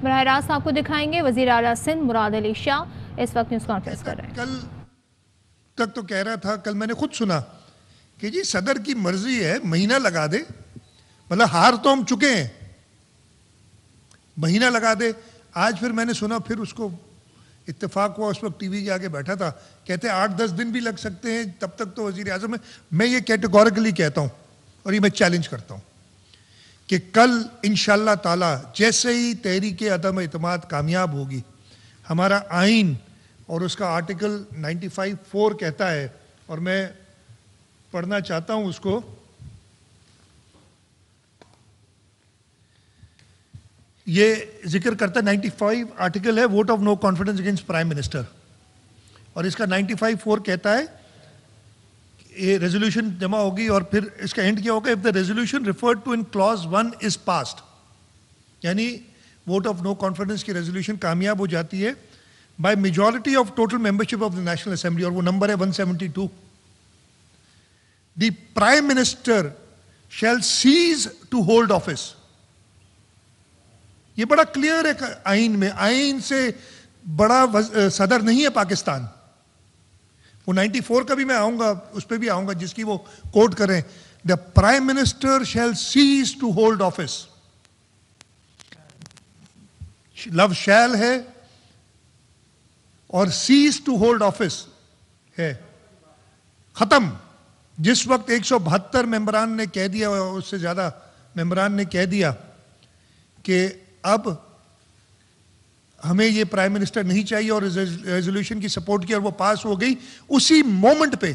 براہ راست آپ کو دکھائیں گے وزیر اعلیٰ سندھ مراد علی شاہ اس وقت نیوز کانفرنس کر رہے ہیں. کل تک تو کہہ رہا تھا, کل میں نے خود سنا کہ جی صدر کی مرضی ہے مہینہ لگا دے, مطلب ہار تو ہم چکے ہیں, مہینہ لگا دے. آج پھر میں نے سنا, پھر اس کو اتفاق ہوا, اس وقت ٹی وی کے آگے بیٹھا تھا, کہتے ہیں 8-10 دن بھی لگ سکتے ہیں, تب تک تو وزیر اعظم ہے. میں یہ کیٹیگوریکلی کہتا ہوں اور یہ میں چیلنج کرتا ہوں کہ کل انشاءاللہ تعالی جیسے ہی تحریک عدم اعتماد کامیاب ہوگی, ہمارا آئین اور اس کا آرٹیکل 95(4) کہتا ہے, اور میں پڑھنا چاہتا ہوں اس کو, یہ ذکر کرتا ہے 95 آرٹیکل ہے, vote of no confidence against prime minister, اور اس کا 95(4) کہتا ہے یہ ریزولوشن جمع ہوگی, اور پھر اس کا اینڈ کیا ہوگا, if the resolution referred to in clause 1 is passed, یعنی ووٹ آف نو کانفیڈنس کی ریزولوشن کامیاب ہو جاتی ہے by majority of total membership of the National Assembly, اور وہ نمبر ہے 172, the Prime Minister shall cease to hold office. یہ بڑا کلیئر ہے آئین میں, آئین سے بڑا صدر نہیں ہے پاکستان. وہ 94 کا بھی میں آؤں گا, اس پہ بھی آؤں گا جس کی وہ کوٹ کریں. The Prime Minister shall cease to hold office. لفظ shall ہے اور cease to hold office ہے, ختم. جس وقت 172 ممبران نے کہہ دیا, اس سے زیادہ ممبران نے کہہ دیا کہ اب ہمیں یہ پرائم منسٹر نہیں چاہیے, اور ریزولوشن کی سپورٹ کی اور وہ پاس ہو گئی, اسی مومنٹ پہ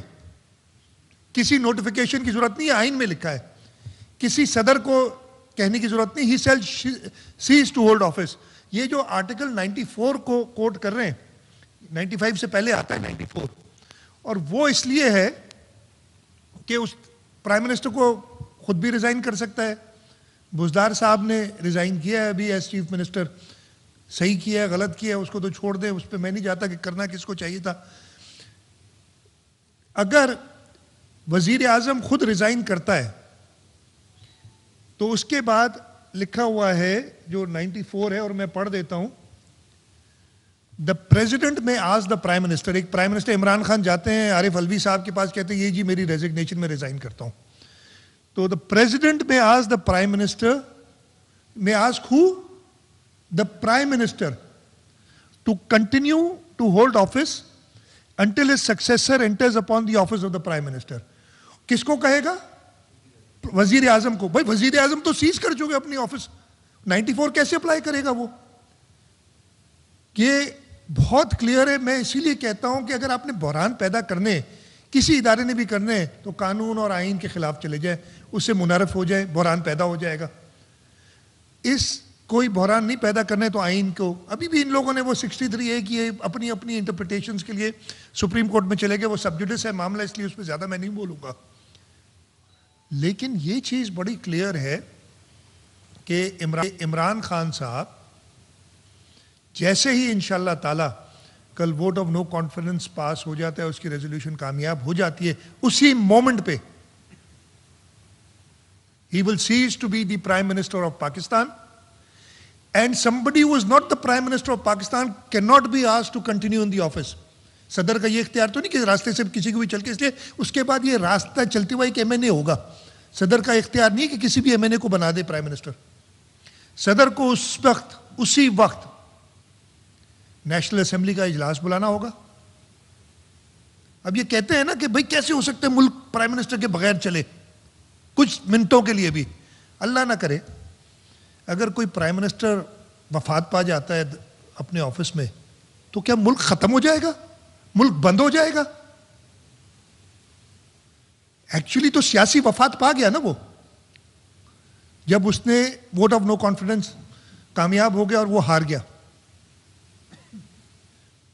کسی نوٹیفیکیشن کی ضرورت نہیں ہے, آئین میں لکھا ہے, کسی صدر کو کہنے کی ضرورت نہیں, he shall cease to hold office. یہ جو آرٹیکل 94 کو کوٹ کر رہے ہیں, 95 سے پہلے آتا ہے 94, اور وہ اس لیے ہے کہ اس پرائم منسٹر کو خود بھی ریزائن کر سکتا ہے. بزدار صاحب نے ریزائن کیا ہے ابھی ایز چیف منسٹر, صحیح کیا ہے غلط کیا ہے اس کو تو چھوڑ دیں, اس پہ میں نہیں جاتا کہ کرنا کس کو چاہیے تھا. اگر وزیر اعظم خود ریزائن کرتا ہے تو اس کے بعد لکھا ہوا ہے جو 94 ہے, اور میں پڑھ دیتا ہوں. دا پریزیڈنٹ میں آس دا پرائم منسٹر, ایک پرائم منسٹر عمران خان جاتے ہیں عارف الوی صاحب کے پاس, کہتے ہیں یہ جی میری ریزگنیشن میں ریزائن کرتا ہوں. تو دا پریزیڈنٹ میں آس دا پرائم منسٹر, میں ask who the Prime Minister to continue to hold office until his successor enters upon the office of the Prime Minister. کس کو کہے گا؟ وزیر اعظم کو. بھائی وزیر اعظم تو سیز کر چکے اپنی آفس, 94 کیسے اپلائی کرے گا وہ؟ یہ بہت کلیئر ہے. میں اسی لیے کہتا ہوں کہ اگر آپ نے بحران پیدا کرنے, کسی ادارے نے بھی کرنے, تو قانون اور آئین کے خلاف چلے جائے, اس سے منحرف ہو جائے, بحران پیدا ہو جائے گا. کوئی بحران نہیں پیدا کرنے تو آئین کو, ابھی بھی ان لوگوں نے وہ 63A کی اپنی اپنی انٹرپریٹیشنز کے لیے سپریم کورٹ میں چلے گئے, وہ سب جوڈس ہے معاملہ, اس لیے اس پہ زیادہ میں نہیں بولوں گا. لیکن یہ چیز بڑی کلیئر ہے کہ عمران خان صاحب جیسے ہی انشاءاللہ تعالی کل ووٹ آف نو کانفیڈنس پاس ہو جاتا ہے, اس کی ریزولوشن کامیاب ہو جاتی ہے, اسی مومنٹ پہ he will cease to be the Prime Minister of Pakistan, and somebody who is not the Prime Minister of Pakistan cannot be asked to continue in the office. صدر کا یہ اختیار تو نہیں کہ راستے سے کسی کو بھی چل کے, اس لیے اس کے بعد یہ راستہ چلتے ہوا ایک ایم این اے ہوگا. صدر کا اختیار نہیں کہ کسی بھی ایم این اے کو بنا دے پرائم منسٹر. صدر کو اس وقت, اسی وقت نیشنل اسمبلی کا اجلاس بلانا ہوگا. اب یہ کہتے ہیں نا کہ بھائی کیسے ہو سکتا ہے ملک پرائم منسٹر کے بغیر چلے کچھ منٹوں کے لیے بھی. اللہ نہ کرے اگر کوئی پرائم منسٹر وفات پا جاتا ہے اپنے آفس میں, تو کیا ملک ختم ہو جائے گا, ملک بند ہو جائے گا؟ ایکچولی تو سیاسی وفات پا گیا نا وہ, جب اس نے ووٹ آف نو کانفیڈنس کامیاب ہو گیا اور وہ ہار گیا.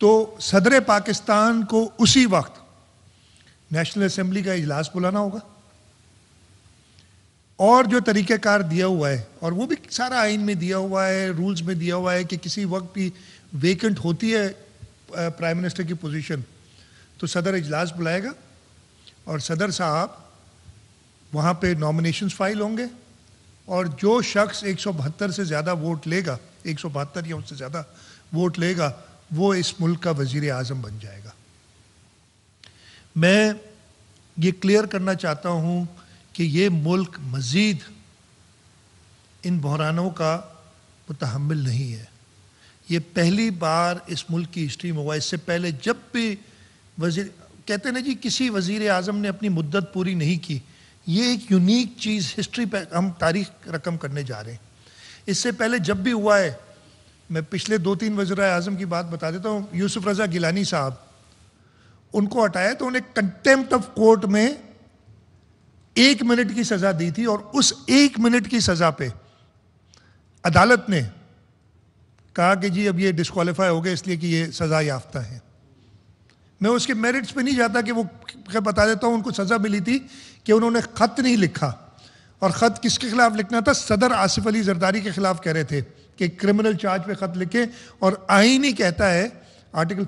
تو صدر پاکستان کو اسی وقت نیشنل اسمبلی کا اجلاس بلانا ہوگا, اور جو طریقہ کار دیا ہوا ہے, اور وہ بھی سارا آئین میں دیا ہوا ہے, رولز میں دیا ہوا ہے کہ کسی وقت بھی ویکنٹ ہوتی ہے پرائم منسٹر کی پوزیشن تو صدر اجلاس بلائے گا, اور صدر صاحب وہاں پہ نامینیشنز فائل ہوں گے, اور جو شخص 172 سے زیادہ ووٹ لے گا، 172 یا اس سے زیادہ ووٹ لے گا، وہ اس ملک کا وزیر اعظم بن جائے گا۔ میں یہ کلیئر کرنا چاہتا ہوں کہ یہ ملک مزید ان بحرانوں کا متحمل نہیں ہے۔ یہ پہلی بار اس ملک کی ہسٹری میں ہوا۔ اس سے پہلے جب بھی کہتے ہیں نا جی کسی وزیر اعظم نے اپنی مدت پوری نہیں کی، یہ ایک یونیک چیز ہسٹری پہ ہم تاریخ رقم کرنے جا رہے ہیں۔ اس سے پہلے جب بھی ہوا ہے، میں پچھلے 2-3 وزیر اعظم کی بات بتا دیتا ہوں۔ یوسف رضا گیلانی صاحب، ان کو ہٹایا تو انہیں کنٹیمپٹ آف کورٹ میں 1 منٹ کی سزا دی تھی، اور اس 1 منٹ کی سزا پہ عدالت نے کہا کہ جی اب یہ ڈسکوالیفائی ہو گئے اس لیے کہ یہ سزا یافتہ ہیں۔ میں اس کے میرٹس پہ نہیں جاتا کہ وہ بتا دیتا ہوں ان کو سزا ملی تھی کہ انہوں نے خط نہیں لکھا، اور خط کس کے خلاف لکھنا تھا؟ صدر آصف علی زرداری کے خلاف کہہ رہے تھے کہ کرمنل چارج پہ خط لکھے، اور آئین ہی کہتا ہے آرٹیکل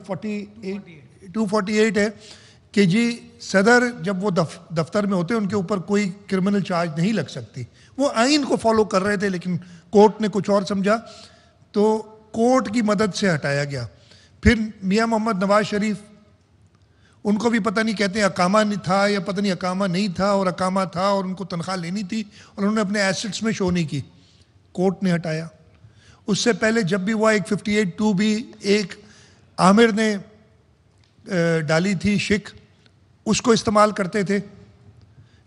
248 ہے کہ جی صدر جب وہ دفتر میں ہوتے ہیں ان کے اوپر کوئی کرمنل چارج نہیں لگ سکتی۔ وہ آئین کو فالو کر رہے تھے لیکن کورٹ نے کچھ اور سمجھا تو کورٹ کی مدد سے ہٹایا گیا۔ پھر میاں محمد نواز شریف، ان کو بھی پتہ نہیں کہتے ہیں اقامہ نہیں تھا یا پتہ نہیں اقامہ نہیں تھا، اور اقامہ تھا اور ان کو تنخواہ لینی تھی اور انہوں نے اپنے ایسٹس میں شو نہیں کی، کورٹ نے ہٹایا۔ اس سے پہلے جب بھی ہوا 158(2) بھی ایک عامر نے ڈالی تھی شک، اس کو استعمال کرتے تھے،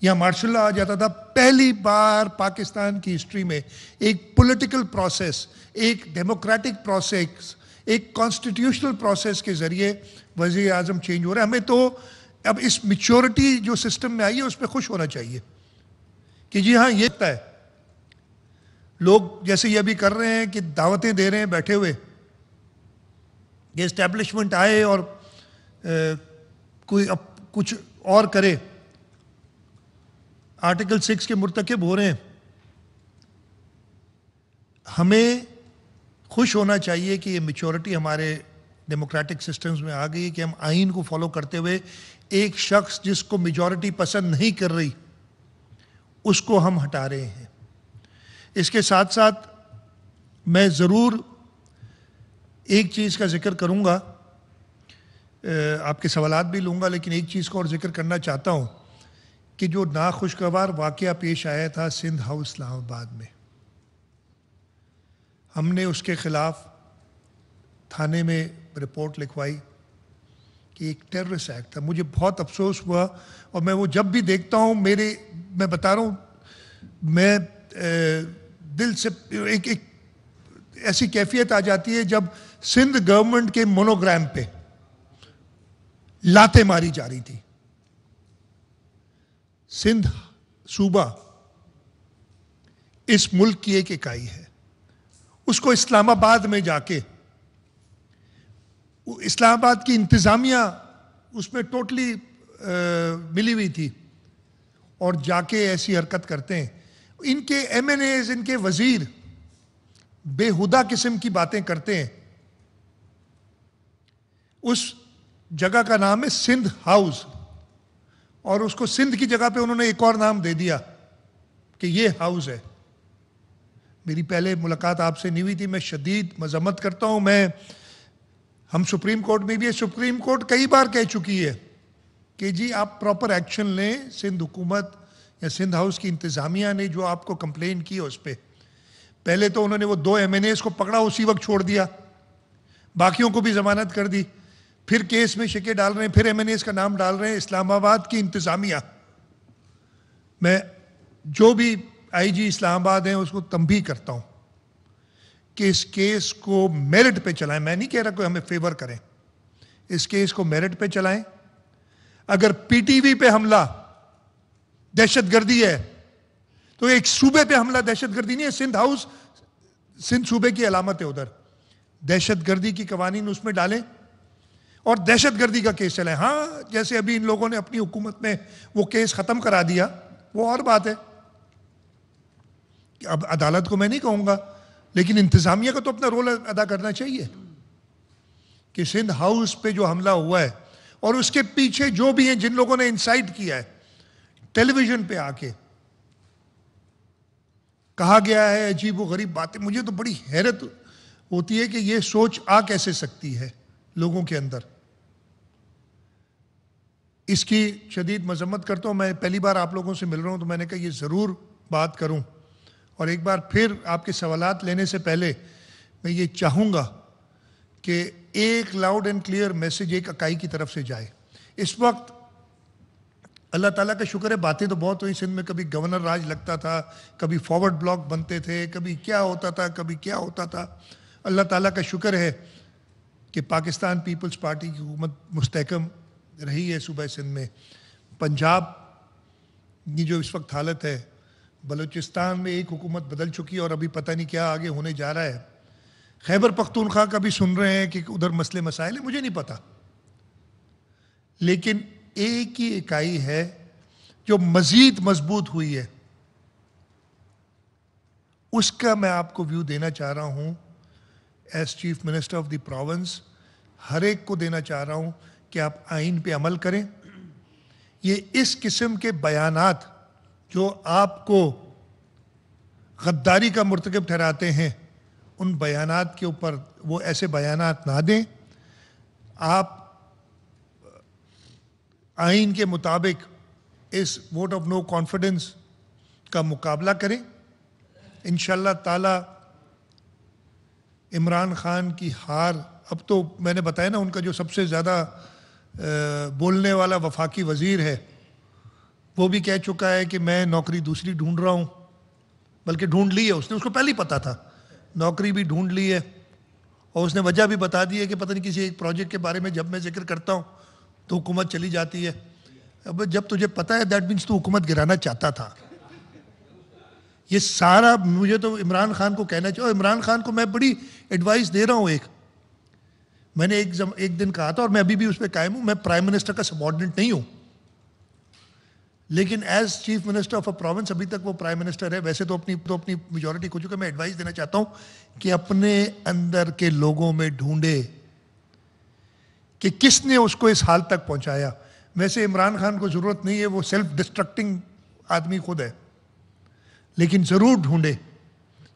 یا مارشل لا آ جاتا تھا۔ پہلی بار پاکستان کی ہسٹری میں ایک پولیٹیکل پروسیس، ایک ڈیموکریٹک پروسیس، ایک کانسٹیٹیوشنل پروسیس کے ذریعے وزیر اعظم چینج ہو رہا ہے۔ ہمیں تو اب اس میچورٹی جو سسٹم میں آئی ہے اس پہ خوش ہونا چاہیے کہ جی ہاں یہ ہے۔ لوگ جیسے یہ ابھی کر رہے ہیں کہ دعوتیں دے رہے ہیں بیٹھے ہوئے، یہ اسٹیبلشمنٹ آئے اور کوئی اب کچھ اور کرے، آرٹیکل 6 کے مرتکب ہو رہے ہیں۔ ہمیں خوش ہونا چاہیے کہ یہ میچورٹی ہمارے ڈیموکریٹک سسٹمز میں آ گئی کہ ہم آئین کو فالو کرتے ہوئے ایک شخص جس کو میجورٹی پسند نہیں کر رہی اس کو ہم ہٹا رہے ہیں۔ اس کے ساتھ ساتھ میں ضرور ایک چیز کا ذکر کروں گا، آپ کے سوالات بھی لوں گا، لیکن ایک چیز کو اور ذکر کرنا چاہتا ہوں کہ جو ناخوشگوار واقعہ پیش آیا تھا سندھ ہاؤس اسلام آباد میں، ہم نے اس کے خلاف تھانے میں رپورٹ لکھوائی کہ ایک ٹیررسٹ ایکٹ تھا۔ مجھے بہت افسوس ہوا، اور میں وہ جب بھی دیکھتا ہوں میں بتا رہا ہوں، میں دل سے ایک ایسی کیفیت آ جاتی ہے جب سندھ گورنمنٹ کے مونوگرام پہ لاتیں ماری جا رہی تھی۔ سندھ صوبہ اس ملک کی ایک اکائی ہے، اس کو اسلام آباد میں جا کے اسلام آباد کی انتظامیہ اس میں ٹوٹلی ملی ہوئی تھی، اور جا کے ایسی حرکت کرتے ہیں۔ ان کے ایم این ایز، ان کے وزیر بے ہدہ قسم کی باتیں کرتے ہیں۔ اس جگہ کا نام ہے سندھ ہاؤس، اور اس کو سندھ کی جگہ پہ انہوں نے ایک اور نام دے دیا کہ یہ ہاؤس ہے۔ میری پہلے ملاقات آپ سے نہیں ہوئی تھی، میں شدید مذمت کرتا ہوں۔ ہم سپریم کورٹ میں بھی ہے، سپریم کورٹ کئی بار کہہ چکی ہے کہ جی آپ پراپر ایکشن لیں۔ سندھ حکومت یا سندھ ہاؤس کی انتظامیہ نے جو آپ کو کمپلین کی ہے اس پہ، پہلے تو انہوں نے وہ 2 ایم این ایز کو پکڑا، اسی وقت چھوڑ دیا، باقیوں کو بھی ضمانت کر دی، پھر کیس میں شکے ڈال رہے ہیں، پھر ایم این ایز کا نام ڈال رہے ہیں۔ اسلام آباد کی انتظامیہ، میں جو بھی آئی جی اسلام آباد ہیں اس کو تنبیہ کرتا ہوں کہ اس کیس کو میرٹ پہ چلائیں۔ میں نہیں کہہ رہا کہ ہمیں فیور کریں، اس کیس کو میرٹ پہ چلائیں۔ اگر پی ٹی وی پہ حملہ دہشت گردی ہے تو ایک صوبے پہ حملہ دہشت گردی نہیں ہے۔ سندھ ہاؤس سندھ صوبے کی علامت ہے، ادھر دہشت گردی کی قوانین اس میں ڈالیں اور دہشت گردی کا کیس چلائیں۔ ہاں جیسے ابھی ان لوگوں نے اپنی حکومت میں وہ کیس ختم کرا دیا، وہ اور بات ہے، اب عدالت کو میں نہیں کہوں گا، لیکن انتظامیہ کو تو اپنا رول ادا کرنا چاہیے کہ سندھ ہاؤس پہ جو حملہ ہوا ہے اور اس کے پیچھے جو بھی ہیں جن لوگوں نے انسائٹ کیا ہے ٹیلی ویژن پہ آ کے، کہا گیا ہے عجیب و غریب باتیں. مجھے تو بڑی حیرت ہوتی ہے کہ یہ سوچ آ کیسے سکتی ہے لوگوں کے اندر. اس کی شدید مذمت کرتا ہوں. میں پہلی بار آپ لوگوں سے مل رہا ہوں تو میں نے کہا یہ ضرور بات کروں. اور ایک بار پھر آپ کے سوالات لینے سے پہلے میں یہ چاہوں گا کہ ایک لاؤڈ اینڈ کلیئر میسج ایک اکائی کی طرف سے جائے. اس وقت اللہ تعالیٰ کا شکر ہے باتیں تو بہت ہوئی سندھ میں. کبھی گورنر راج لگتا تھا, کبھی فارورڈ بلاک بنتے تھے, کبھی کیا ہوتا تھا, کبھی کیا ہوتا تھا. اللہ تعالیٰ کا شکر ہے کہ پاکستان پیپلز پارٹی کی حکومت مستحکم رہی ہے صوبہ سندھ میں. پنجاب کی جو اس وقت حالت ہے, بلوچستان میں ایک حکومت بدل چکی ہے اور ابھی پتہ نہیں کیا آگے ہونے جا رہا ہے. خیبر پختونخوا کا بھی سن رہے ہیں کہ ادھر مسئلے مسائل ہیں, مجھے نہیں پتا. لیکن ایک ہی اکائی ہے جو مزید مضبوط ہوئی ہے, اس کا میں آپ کو ویو دینا چاہ رہا ہوں as chief minister of the province. ہر ایک کو دینا چاہ رہا ہوں کہ آپ آئین پہ عمل کریں. یہ اس قسم کے بیانات جو آپ کو غداری کا مرتکب ٹھہراتے ہیں, ان بیانات کے اوپر وہ ایسے بیانات نہ دیں. آپ آئین کے مطابق اس ووٹ آف نو کانفیڈنس کا مقابلہ کریں. انشاءاللہ تعالی عمران خان کی ہار, اب تو میں نے بتایا نا ان کا جو سب سے زیادہ بولنے والا وفاقی وزیر ہے وہ بھی کہہ چکا ہے کہ میں نوکری دوسری ڈھونڈ رہا ہوں, بلکہ ڈھونڈ لی ہے اس نے, اس کو پہلے ہی پتا تھا, نوکری بھی ڈھونڈ لی ہے. اور اس نے وجہ بھی بتا دی ہے کہ پتہ نہیں کسی ایک پروجیکٹ کے بارے میں جب میں ذکر کرتا ہوں تو حکومت چلی جاتی ہے. اب جب تجھے پتا ہے دیٹ مینس تو حکومت گرانا چاہتا تھا. یہ سارا مجھے تو عمران خان کو کہنا چاہیے. عمران خان کو میں بڑی ایڈوائس دے رہا ہوں. میں نے ایک دن کہا تھا اور میں ابھی بھی اس پہ قائم ہوں, میں پرائم منسٹر کا سبارڈینٹ نہیں ہوں, لیکن as chief minister of a province ابھی تک وہ پرائم منسٹر ہے. ویسے تو اپنی میجورٹی ہو چکا ہے. میں ایڈوائس دینا چاہتا ہوں کہ اپنے اندر کے لوگوں میں ڈھونڈے کہ کس نے اس کو اس حال تک پہنچایا. ویسے عمران خان کو ضرورت نہیں ہے, وہ سیلف ڈسٹرکٹنگ آدمی خود ہے, لیکن ضرور ڈھونڈے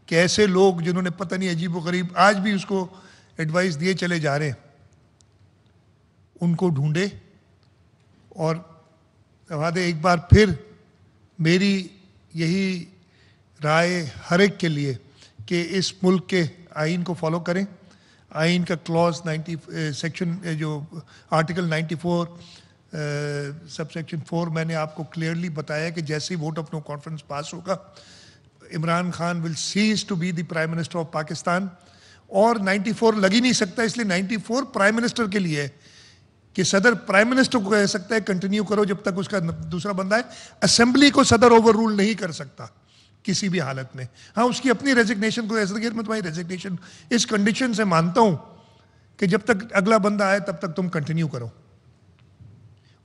کہ ایسے لوگ جنہوں نے پتہ نہیں عجیب و غریب آج بھی اس کو ایڈوائس دیے چلے جا رہے ہیں, ان کو ڈھونڈے. اور وعدے ایک بار پھر میری یہی رائے ہر ایک کے لیے کہ اس ملک کے آئین کو فالو کریں. آئین کا کلاز 90 سیکشن جو آرٹیکل 94 سب سیکشن 4 میں نے آپ کو کلیئرلی بتایا کہ جیسے ہی vote of no confidence pass ہوگا Imran Khan will cease to be the prime minister of Pakistan. اور 94 لگ ہی نہیں سکتا, اس لیے 94 پرائم منسٹر کے لیے ہے کہ صدر پرائم منسٹر کو کہہ سکتا ہے کنٹینیو کرو جب تک اس کا دوسرا بندہ ہے. اسمبلی کو صدر اوور رول نہیں کر سکتا کسی بھی حالت میں. ہاں اس کی اپنی ریزگنیشن کو ایسا کہ میں تمہاری ریزگنیشن اس کنڈیشن سے مانتا ہوں کہ جب تک اگلا بندہ آئے تب تک تم کنٹینیو کرو.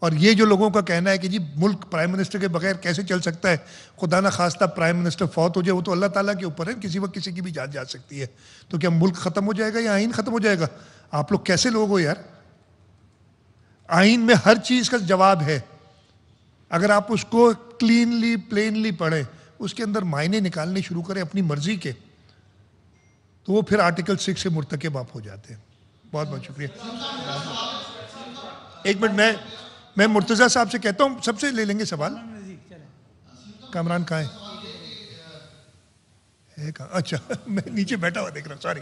اور یہ جو لوگوں کا کہنا ہے کہ جی ملک پرائم منسٹر کے بغیر کیسے چل سکتا ہے, خدا نہ خواستہ پرائم منسٹر فوت ہو جائے, وہ تو اللہ تعالیٰ کے اوپر ہے, کسی وقت کسی کی بھی جان جا سکتی ہے. تو کیا ملک ختم ہو جائے گا یا آئین ختم ہو جائے گا؟ آپ لوگ کیسے لوگ ہو یار. آئین میں ہر چیز کا جواب ہے. اگر آپ اس کو کلینلی پلینلی پڑھیں, اس کے اندر معنی نکالنے شروع کریں اپنی مرضی کے, تو وہ پھر آرٹیکل 6 سے مرتکب آپ ہو جاتے ہیں. بہت بہت شکریہ. ایک منٹ میں مرتضیٰ صاحب سے کہتا ہوں, سب سے لے لیں گے سوال. کامران کہاں ہے؟ اچھا میں نیچے بیٹھا ہوا دیکھ رہا ہوں, سوری.